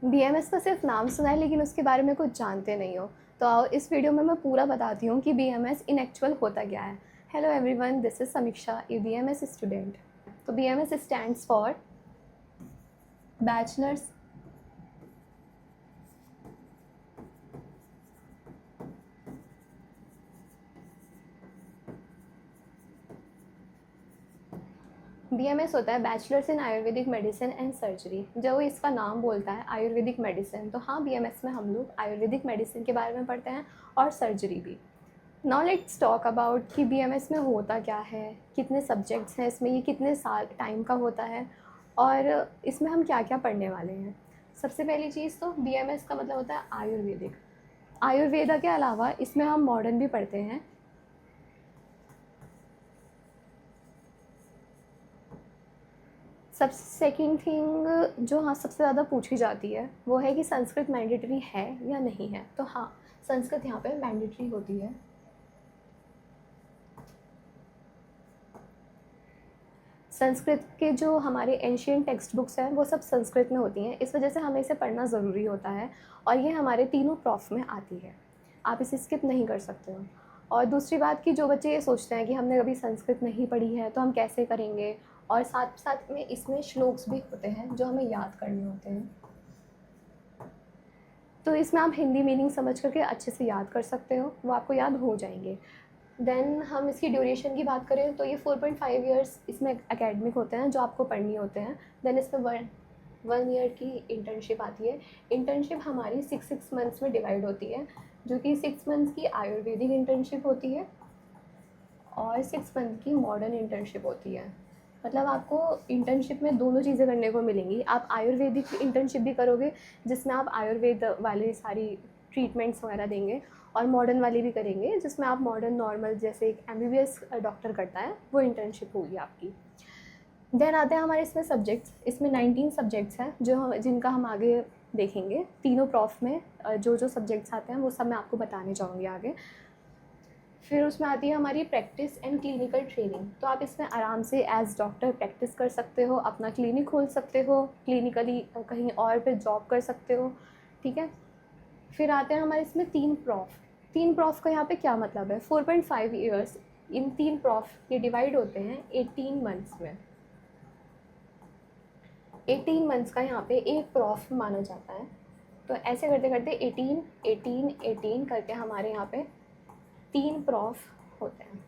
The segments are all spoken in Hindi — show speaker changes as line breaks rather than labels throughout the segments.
बीएमएस का सिर्फ नाम सुना है लेकिन उसके बारे में कुछ जानते नहीं हो, तो आओ इस वीडियो में मैं पूरा बताती हूँ कि बीएमएस इन एक्चुअल होता क्या है। हेलो एवरीवन, दिस इज समीक्षा, ए बीएमएस स्टूडेंट। तो BMS stands for bachelors BMS होता है bachelors in Ayurvedic medicine and surgery. जब वो इसका नाम बोलता है आयुर्वेदिक मेडिसिन, तो हाँ, बीएमएस में हम लोग आयुर्वेदिक मेडिसिन के बारे में पढ़ते हैं और सर्जरी भी। नाउ लेट्स टॉक अबाउट कि बीएमएस में होता क्या है, कितने सब्जेक्ट्स हैं इसमें, ये कितने साल टाइम का होता है और इसमें हम क्या क्या पढ़ने वाले हैं। सबसे पहली चीज़ तो बीएमएस का मतलब होता है आयुर्वेदिक। आयुर्वेदा के अलावा इसमें हम मॉडर्न भी पढ़ते हैं। सब सेकंड थिंग जो हाँ सबसे ज़्यादा पूछी जाती है वो है कि संस्कृत मैंडेटरी है या नहीं है। तो हाँ, संस्कृत यहाँ पे मैंडेटरी होती है। संस्कृत के जो हमारे एंशियंट टेक्स्ट बुक्स हैं वो सब संस्कृत में होती हैं, इस वजह से हमें इसे पढ़ना ज़रूरी होता है और ये हमारे तीनों प्रॉफ में आती है। आप इसे स्किप नहीं कर सकते हो। और दूसरी बात कि जो बच्चे ये सोचते हैं कि हमने कभी संस्कृत नहीं पढ़ी है तो हम कैसे करेंगे, और साथ साथ में इसमें श्लोक्स भी होते हैं जो हमें याद करने होते हैं। तो इसमें आप हिंदी मीनिंग समझ करके अच्छे से याद कर सकते हो, वो आपको याद हो जाएंगे। देन हम इसकी ड्यूरेशन की बात करें तो ये 4.5 ईयर्स इसमें एकेडमिक होते हैं जो आपको पढ़नी होते हैं। देन इसमें वन ईयर की इंटर्नशिप आती है। इंटर्नशिप हमारी 6 मंथ्स में डिवाइड होती है, जो कि 6 मंथ्स की आयुर्वेदिक इंटर्नशिप होती है और 6 मंथ की मॉडर्न इंटर्नशिप होती है। मतलब आपको इंटर्नशिप में दोनों चीज़ें करने को मिलेंगी। आप आयुर्वेदिक इंटर्नशिप भी करोगे जिसमें आप आयुर्वेद वाली सारी ट्रीटमेंट्स वगैरह देंगे, और मॉडर्न वाली भी करेंगे जिसमें आप मॉडर्न नॉर्मल जैसे एक एमबीबीएस डॉक्टर करता है वो इंटर्नशिप होगी आपकी। देन आते हैं हमारे इसमें सब्जेक्ट्स। इसमें 19 सब्जेक्ट्स हैं जो हम जिनका हम आगे देखेंगे। तीनों प्रॉफ में जो जो सब्जेक्ट्स आते हैं वो सब मैं आपको बताने जाऊँगी आगे। फिर उसमें आती है हमारी प्रैक्टिस एंड क्लिनिकल ट्रेनिंग। तो आप इसमें आराम से एज डॉक्टर प्रैक्टिस कर सकते हो, अपना क्लिनिक खोल सकते हो, क्लिनिकली कहीं और पे जॉब कर सकते हो, ठीक है। फिर आते हैं हमारे इसमें 3 प्रॉफ। 3 प्रॉफ का यहाँ पे क्या मतलब है? 4.5 ईयर्स इन 3 प्रॉफ ये डिवाइड होते हैं 18 मंथ्स में। 18 मंथ्स का यहाँ पे एक प्रॉफ माना जाता है। तो ऐसे करते करते 18 18 18 करके हमारे यहाँ पे 3 प्रॉफ होते हैं।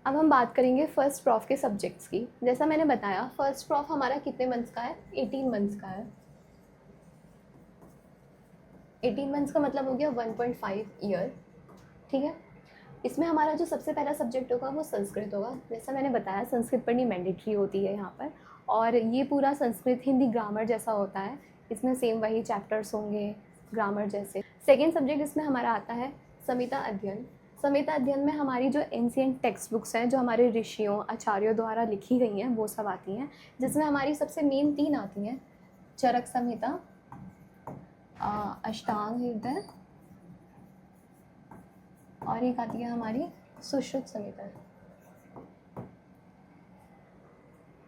अब हम बात करेंगे फर्स्ट प्रॉफ के सब्जेक्ट्स की। जैसा मैंने बताया, फर्स्ट प्रॉफ हमारा कितने मंथ्स का है? 18 मंथ्स का है। 18 मंथ्स का मतलब हो गया 1.5 ईयर, ठीक है। इसमें हमारा जो सबसे पहला सब्जेक्ट होगा वो संस्कृत होगा। जैसा मैंने बताया, संस्कृत पढ़नी मैंडेटरी होती है यहाँ पर, और ये पूरा संस्कृत हिंदी ग्रामर जैसा होता है। इसमें सेम वही चैप्टर्स होंगे ग्रामर जैसे। सेकेंड सब्जेक्ट इसमें हमारा आता है संहिता अध्ययन। संहिता अध्ययन में हमारी जो एंशिएंट टेक्स्ट बुक्स हैं जो हमारे ऋषियों आचार्यों द्वारा लिखी गई हैं वो सब आती हैं, जिसमें हमारी सबसे मेन 3 आती हैं: चरक संहिता, अष्टांग हृदय, और एक आती है हमारी सुश्रुत संहिता।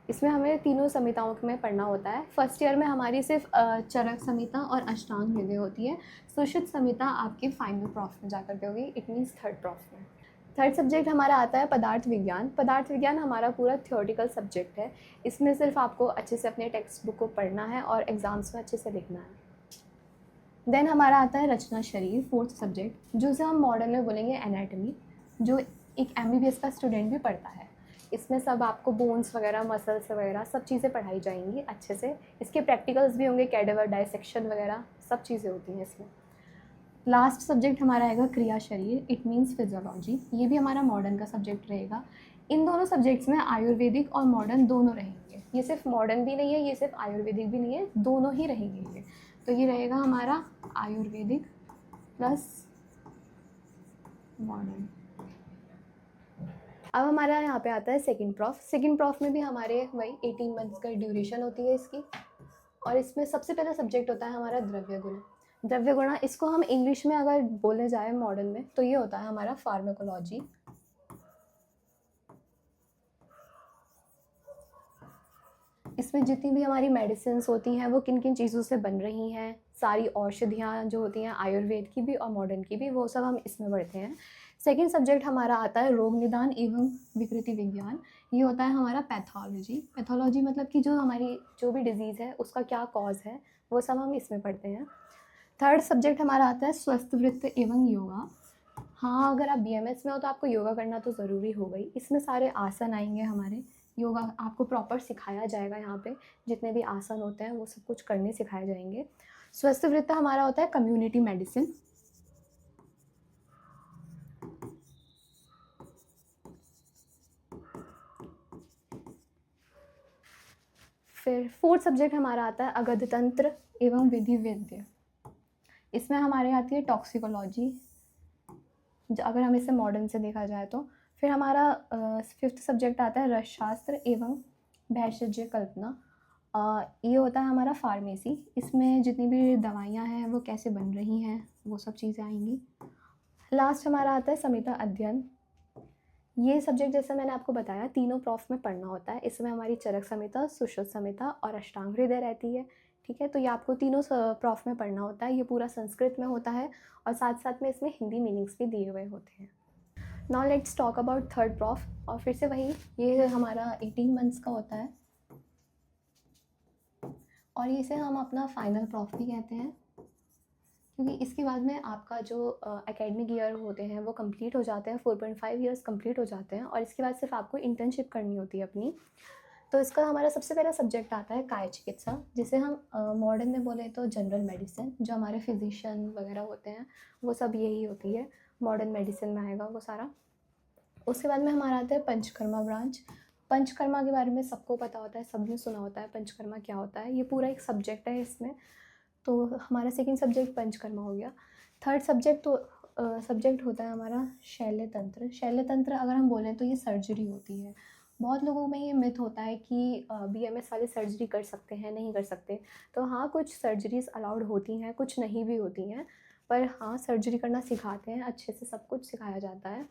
इसमें हमें तीनों संहिताओं में पढ़ना होता है। फर्स्ट ईयर में हमारी सिर्फ चरक संहिता और अष्टांग हृदय होती है। सुश्रुत संहिता आपके फाइनल प्रॉफ में जाकर के होगी, इट मीन्स थर्ड प्रॉफ में। थर्ड सब्जेक्ट हमारा आता है पदार्थ विज्ञान। पदार्थ विज्ञान हमारा पूरा थियोरेटिकल सब्जेक्ट है। इसमें सिर्फ आपको अच्छे से अपने टेक्स्ट बुक को पढ़ना है और एग्ज़ाम्स में अच्छे से लिखना है। देन हमारा आता है रचना शरीर, फोर्थ सब्जेक्ट, जो से हम मॉडर्न में बोलेंगे एनाटमी, जो एक एमबीबीएस का स्टूडेंट भी पढ़ता है। इसमें सब आपको बोन्स वगैरह, मसल्स वगैरह सब चीज़ें पढ़ाई जाएंगी अच्छे से। इसके प्रैक्टिकल्स भी होंगे, कैडेवर डाइसेक्शन वगैरह सब चीज़ें होती हैं इसमें। लास्ट सब्जेक्ट हमारा आएगा क्रिया शरीर, इट मीन्स फिजियोलॉजी। ये भी हमारा मॉडर्न का सब्जेक्ट रहेगा। इन दोनों सब्जेक्ट्स में आयुर्वेदिक और मॉडर्न दोनों रहेंगे। ये सिर्फ मॉडर्न भी नहीं है, ये सिर्फ आयुर्वेदिक भी नहीं है, दोनों ही रहेंगे ये। तो ये रहेगा हमारा आयुर्वेदिक प्लस मॉडर्न। अब हमारा यहाँ पे आता है सेकंड प्रॉफ। सेकंड प्रॉफ में भी हमारे वही 18 मंथ्स का ड्यूरेशन होती है इसकी, और इसमें सबसे पहला सब्जेक्ट होता है हमारा द्रव्य गुण। द्रव्य गुण इसको हम इंग्लिश में अगर बोलने जाए मॉडर्न में तो ये होता है हमारा इसमें जितनी भी हमारी मेडिसिन्स होती हैं वो किन किन चीज़ों से बन रही हैं, सारी औषधियाँ जो होती हैं आयुर्वेद की भी और मॉडर्न की भी, वो सब हम इसमें पढ़ते हैं। सेकंड सब्जेक्ट हमारा आता है रोग निदान एवं विकृति विज्ञान। ये होता है हमारा पैथोलॉजी। पैथोलॉजी मतलब कि जो हमारी जो भी डिज़ीज़ है उसका क्या कॉज है, वो सब हम इसमें पढ़ते हैं। थर्ड सब्जेक्ट हमारा आता है स्वस्थ वृत्त एवं योगा। हाँ, अगर आप बीएमएस में हो तो आपको योगा करना तो ज़रूरी होगा ही। इसमें सारे आसन आएंगे हमारे, योगा आपको प्रॉपर सिखाया जाएगा। यहाँ पे जितने भी आसन होते हैं वो सब कुछ करने सिखाए जाएंगे। स्वस्थ वृत्त हमारा होता है कम्युनिटी मेडिसिन। फिर फोर्थ सब्जेक्ट हमारा आता है अगध तंत्र एवं विधि वैद्य। इसमें हमारे आती है टॉक्सिकोलॉजी, अगर हम इसे मॉडर्न से देखा जाए तो। फिर हमारा फिफ्थ सब्जेक्ट आता है रसशास्त्र एवं भैषज्य कल्पना। ये होता है हमारा फार्मेसी। इसमें जितनी भी दवाइयाँ हैं वो कैसे बन रही हैं वो सब चीज़ें आएंगी। लास्ट हमारा आता है संहिता अध्ययन। ये सब्जेक्ट जैसे मैंने आपको बताया तीनों प्रॉफ में पढ़ना होता है। इसमें हमारी चरक संहिता, सुश्रुत संहिता और अष्टांग हृदय रहती है। ठीक है, तो ये आपको तीनों प्रॉफ में पढ़ना होता है। ये पूरा संस्कृत में होता है और साथ साथ में इसमें हिंदी मीनिंग्स भी दिए हुए होते हैं। Now let's talk about third prof. और फिर से वही, ये हमारा 18 मंथ्स का होता है और इसे हम अपना फाइनल प्रॉफ भी कहते हैं, क्योंकि इसके बाद में आपका जो एकेडमिक ईयर होते हैं वो कंप्लीट हो जाते हैं, 4.5 ईयर्स कंप्लीट हो जाते हैं और इसके बाद सिर्फ आपको इंटर्नशिप करनी होती है अपनी। तो इसका हमारा सबसे पहला सब्जेक्ट आता है काय चिकित्सा, जिसे हम मॉडर्न में बोले तो जनरल मेडिसिन। जो हमारे फिजिशियन वगैरह होते हैं वो सब यही होती है, मॉडर्न मेडिसिन में आएगा वो सारा। उसके बाद में हमारा आता है पंचकर्मा ब्रांच। पंचकर्मा के बारे में सबको पता होता है, सबने सुना होता है पंचकर्मा क्या होता है। ये पूरा एक सब्जेक्ट है इसमें। तो हमारा सेकंड सब्जेक्ट पंचकर्मा हो गया। थर्ड सब्जेक्ट होता है हमारा शल्य तंत्र। शल्य तंत्र अगर हम बोलें तो ये सर्जरी होती है। बहुत लोगों में ये मिथ होता है कि बीएमएस वाले सर्जरी कर सकते हैं, नहीं कर सकते। तो हाँ, कुछ सर्जरीज़ अलाउड होती हैं, कुछ नहीं भी होती हैं, पर हाँ सर्जरी करना सिखाते हैं, अच्छे से सब कुछ सिखाया जाता है।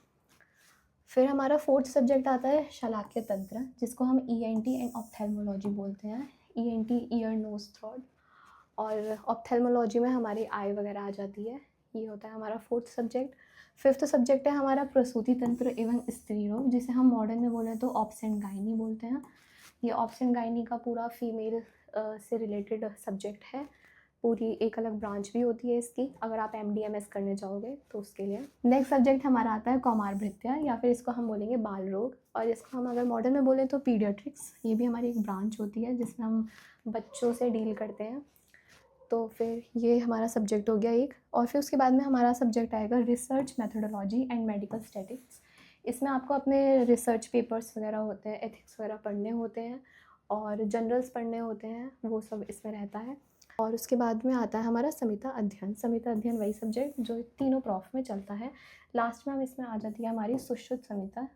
फिर हमारा फोर्थ सब्जेक्ट आता है शलाक्य तंत्र, जिसको हम ईएनटी एंड ऑप्थेल्मोलॉजी बोलते हैं। ईएनटी ईयर नोज थ्रोट और ऑप्थेल्मोलॉजी में हमारी आई वगैरह आ जाती है। ये होता है हमारा फोर्थ सब्जेक्ट। फिफ्थ सब्जेक्ट है हमारा प्रसूति तंत्र एवं स्त्री रोग, जिसे हम मॉडर्न में बोलें तो ऑप्स एंड गायनी बोलते हैं। ये ऑप्स एंड गायनी का पूरा फीमेल से रिलेटेड सब्जेक्ट है। पूरी एक अलग ब्रांच भी होती है इसकी, अगर आप एमडीएमएस करने जाओगे तो उसके लिए। नेक्स्ट सब्जेक्ट हमारा आता है कौमार भृत्या, या फिर इसको हम बोलेंगे बाल रोग, और इसको हम अगर मॉडर्न में बोलें तो पीडियाट्रिक्स। ये भी हमारी एक ब्रांच होती है जिसमें हम बच्चों से डील करते हैं। तो फिर ये हमारा सब्जेक्ट हो गया एक। और फिर उसके बाद में हमारा सब्जेक्ट आएगा research methodology and medical statics. इसमें आपको अपने रिसर्च पेपर्स वगैरह होते हैं, एथिक्स वगैरह पढ़ने होते हैं और जर्नल्स पढ़ने होते हैं, वो सब इसमें रहता है। और उसके बाद में आता है हमारा संहिता अध्ययन। संहिता अध्ययन वही सब्जेक्ट जो तीनों प्रॉफ में चलता है। लास्ट में हम इसमें आ जाती है हमारी सुश्रुत संहिता।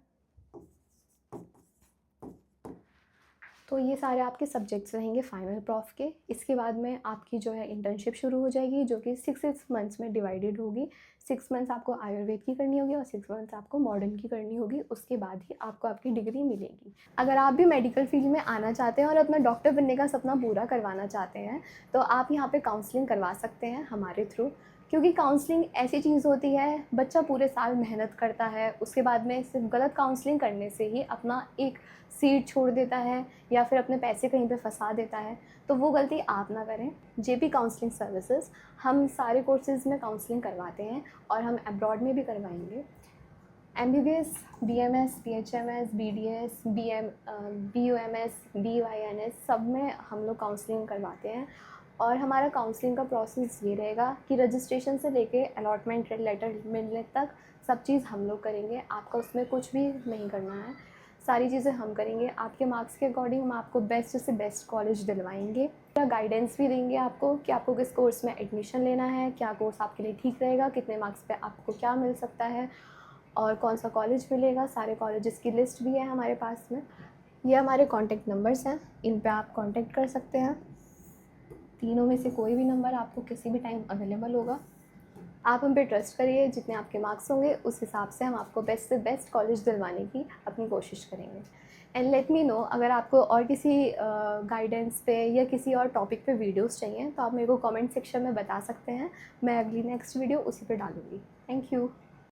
तो ये सारे आपके सब्जेक्ट्स रहेंगे फाइनल प्रॉफ के। इसके बाद में आपकी जो है इंटर्नशिप शुरू हो जाएगी, जो कि 6 मंथ्स में डिवाइडेड होगी। 6 मंथ्स आपको आयुर्वेद की करनी होगी और 6 मंथ्स आपको मॉडर्न की करनी होगी। उसके बाद ही आपको आपकी डिग्री मिलेगी। अगर आप भी मेडिकल फील्ड में आना चाहते हैं और अपना डॉक्टर बनने का सपना पूरा करवाना चाहते हैं तो आप यहाँ पे काउंसलिंग करवा सकते हैं हमारे थ्रू, क्योंकि काउंसलिंग ऐसी चीज़ होती है, बच्चा पूरे साल मेहनत करता है, उसके बाद में सिर्फ गलत काउंसलिंग करने से ही अपना एक सीट छोड़ देता है या फिर अपने पैसे कहीं पे फंसा देता है। तो वो गलती आप ना करें। जेपी काउंसलिंग सर्विसेज, हम सारे कोर्सेज़ में काउंसलिंग करवाते हैं और हम अब्रॉड में भी करवाएंगे। MBBS, BMS, BHMS, BDS, BUMS, BYNS सब में हम लोग काउंसलिंग करवाते हैं। और हमारा काउंसलिंग का प्रोसेस ये रहेगा कि रजिस्ट्रेशन से लेके अलॉटमेंट लेटर मिलने तक सब चीज़ हम लोग करेंगे। आपका उसमें कुछ भी नहीं करना है, सारी चीज़ें हम करेंगे। आपके मार्क्स के अकॉर्डिंग हम आपको बेस्ट से बेस्ट कॉलेज दिलवाएंगे। गाइडेंस भी देंगे आपको कि आपको किस कोर्स में एडमिशन लेना है, क्या कोर्स आपके लिए ठीक रहेगा, कितने मार्क्स पे आपको क्या मिल सकता है और कौन सा कॉलेज मिलेगा। सारे कॉलेजेस की लिस्ट भी है हमारे पास में। ये हमारे कॉन्टैक्ट नंबर्स हैं, इन पे आप कॉन्टैक्ट कर सकते हैं। तीनों में से कोई भी नंबर आपको किसी भी टाइम अवेलेबल होगा। आप हम पे ट्रस्ट करिए, जितने आपके मार्क्स होंगे उस हिसाब से हम आपको बेस्ट से बेस्ट कॉलेज दिलवाने की अपनी कोशिश करेंगे। एंड लेट मी नो, अगर आपको और किसी गाइडेंस पे या किसी और टॉपिक पे वीडियोस चाहिए तो आप मेरे को कमेंट सेक्शन में बता सकते हैं। मैं अगली नेक्स्ट वीडियो उसी पे डालूँगी। Thank you.